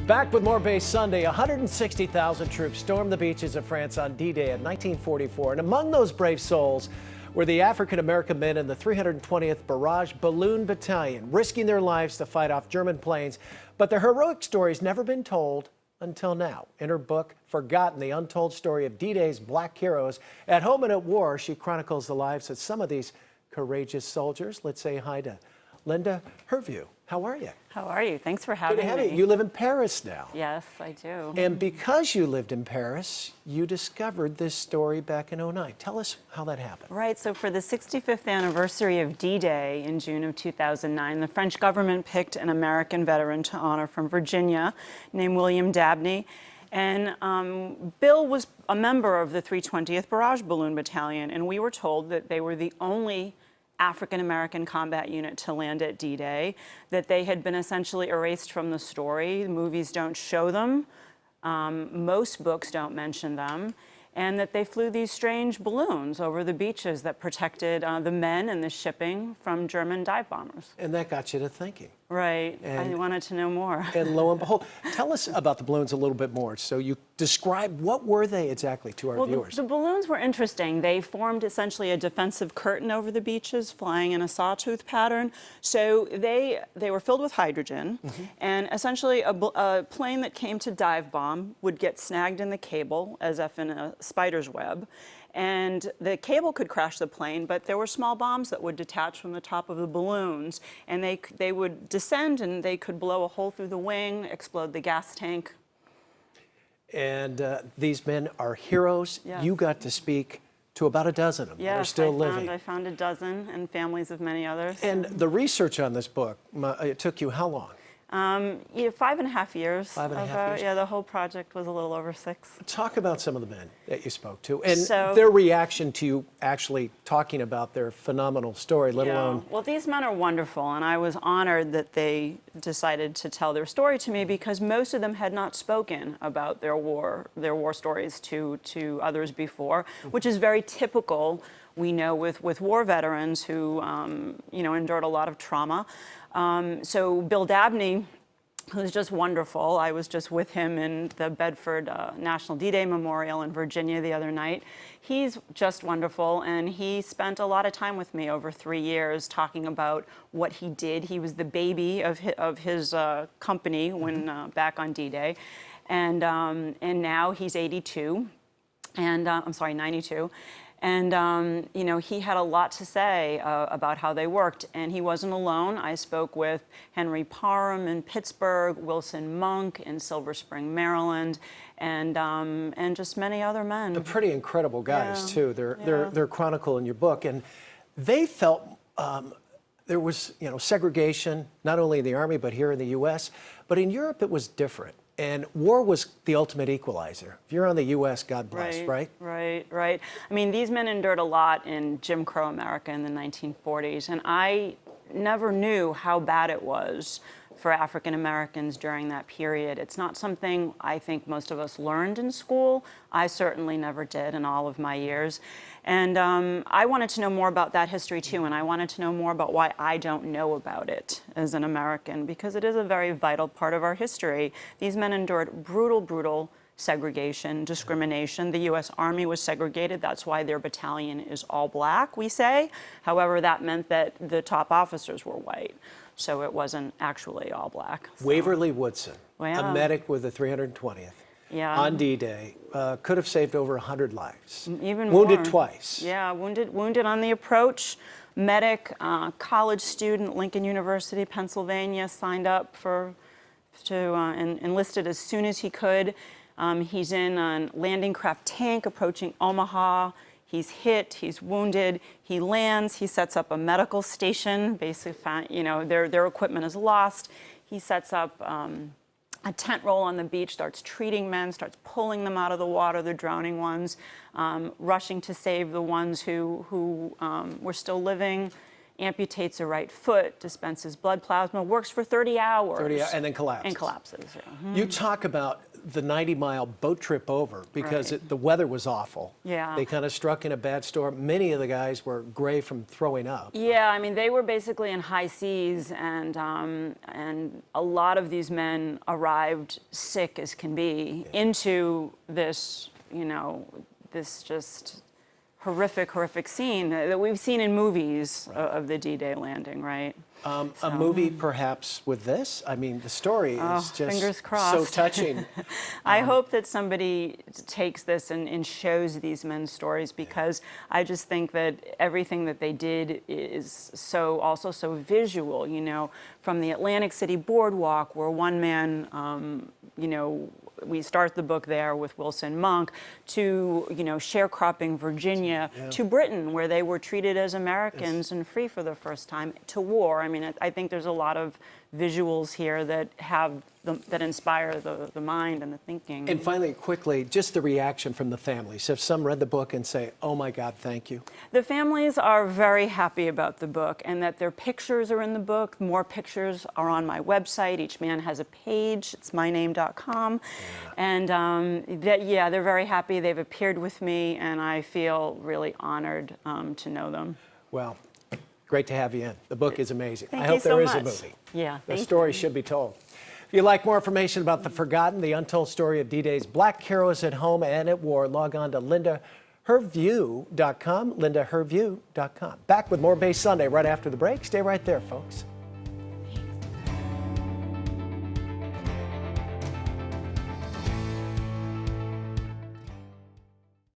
Back with more Base Sunday. 160,000 troops stormed the beaches of France on D-Day in 1944. And among those brave souls were the African-American men in the 320th Barrage Balloon Battalion, risking their lives to fight off German planes. But their heroic story's never been told until now. In her book, Forgotten, the untold story of D-Day's black heroes. At home and at war, she chronicles the lives of some of these courageous soldiers. Let's say hi to Linda Hervieux. How are you? How are you? Thanks for having Good to have me. you. You live in Paris now. Yes, I do. And because you lived in Paris, you discovered this story back in '09. Tell us how that happened. Right, so for the 65th anniversary of D-Day in June of 2009, the French government picked an American veteran to honor from Virginia named William Dabney. And Bill was a member of the 320th Barrage Balloon Battalion, and we were told that they were the only African-American combat unit to land at D-Day, that they had been essentially erased from the story. Movies don't show them. Most books don't mention them. And that they flew these strange balloons over the beaches that protected the men and the shipping from German dive bombers. And that got you to thinking. Right. I wanted to know more. And lo and behold, tell us about the balloons a little bit more. So you describe, what were they exactly to our viewers? The balloons were interesting. They formed essentially a defensive curtain over the beaches, flying in a sawtooth pattern. So they were filled with hydrogen, and essentially a plane that came to dive bomb would get snagged in the cable, as if in a spider's web. And the cable could crash the plane, but there were small bombs that would detach from the top of the balloons, and they would descend, and they could blow a hole through the wing, explode the gas tank. And these men are heroes. Yes. You got to speak to about a dozen of them that are still living. I found a dozen, and families of many others. And the research on this book, it took you how long? 5.5 years. 5.5 years? Yeah, the whole project was a little over 6. Talk about some of the men that you spoke to and So, their reaction to you actually talking about their phenomenal story, let alone... Well, these men are wonderful, and I was honored that they decided to tell their story to me, because most of them had not spoken about their war stories to others before, which is very typical, we know, with war veterans who endured a lot of trauma. So Bill Dabney, who's just wonderful, I was just with him in the Bedford National D-Day Memorial in Virginia the other night. He's just wonderful, and he spent a lot of time with me over 3 years talking about what he did. He was the baby of his company when back on D-Day, and now he's 82, and I'm sorry, 92. And, he had a lot to say about how they worked. And he wasn't alone. I spoke with Henry Parham in Pittsburgh, Wilson Monk in Silver Spring, Maryland, and just many other men. They're pretty incredible guys, too. They're chronicled in your book. And they felt there was, segregation, not only in the Army, but here in the U.S. But in Europe, it was different. And war was the ultimate equalizer. If you're on the U.S., God bless, right? Right. I mean, these men endured a lot in Jim Crow America in the 1940s, and I never knew how bad it was for African Americans during that period. It's not something I think most of us learned in school. I certainly never did in all of my years. And I wanted to know more about that history too, and I wanted to know more about why I don't know about it as an American, because it is a very vital part of our history. These men endured brutal segregation, discrimination. The U.S. Army was segregated. That's why their battalion is all black, we say. However, that meant that the top officers were white. So it wasn't actually all black. So. Waverly Woodson, a medic with the 320th, on D-Day, could have saved over 100 lives. Even wounded more. Twice. Yeah, wounded on the approach. Medic, college student, Lincoln University, Pennsylvania, signed up and enlisted as soon as he could. He's in a landing craft tank approaching Omaha. He's hit, he's wounded, he lands, he sets up a medical station, basically, their equipment is lost. He sets up a tent roll on the beach, starts treating men, starts pulling them out of the water, the drowning ones, rushing to save the ones who were still living amputates a right foot, dispenses blood plasma, works for 30 hours. 30 and then collapses. And collapses, yeah. You talk about the 90-mile boat trip over because Right. the weather was awful. Yeah. They kind of struck in a bad storm. Many of the guys were gray from throwing up. Yeah, I mean, they were basically in high seas, and a lot of these men arrived sick as can be into this, you know, this just horrific scene that we've seen in movies of the D-Day landing, right? A movie perhaps with this? I mean, the story is just fingers crossed. so touching. I hope that somebody takes this and shows these men's stories, because I just think that everything that they did is also so visual, you know, from the Atlantic City boardwalk, where one man, you know, we start the book there with Wilson Monk, to, you know, sharecropping Virginia, to Britain, where they were treated as Americans and free for the first time, to war. I mean, I think there's a lot of visuals here that that inspire the mind and the thinking. And finally, quickly, just the reaction from the families. If some read the book and say, oh my God, thank you. The families are very happy about the book, and that their pictures are in the book. More pictures are on my website. Each man has a page. It's myname.com. And they're very happy. They've appeared with me, and I feel really honored to know them. Well, great to have you in. The book is amazing. Thank I you hope so there is much. a movie. Yeah, The thank story you. should be told. If you'd like more information about the forgotten, the untold story of D-Day's black heroes at home and at war, log on to LindaHervieux.com, LindaHervieux.com. Back with more Bay Sunday right after the break. Stay right there, folks.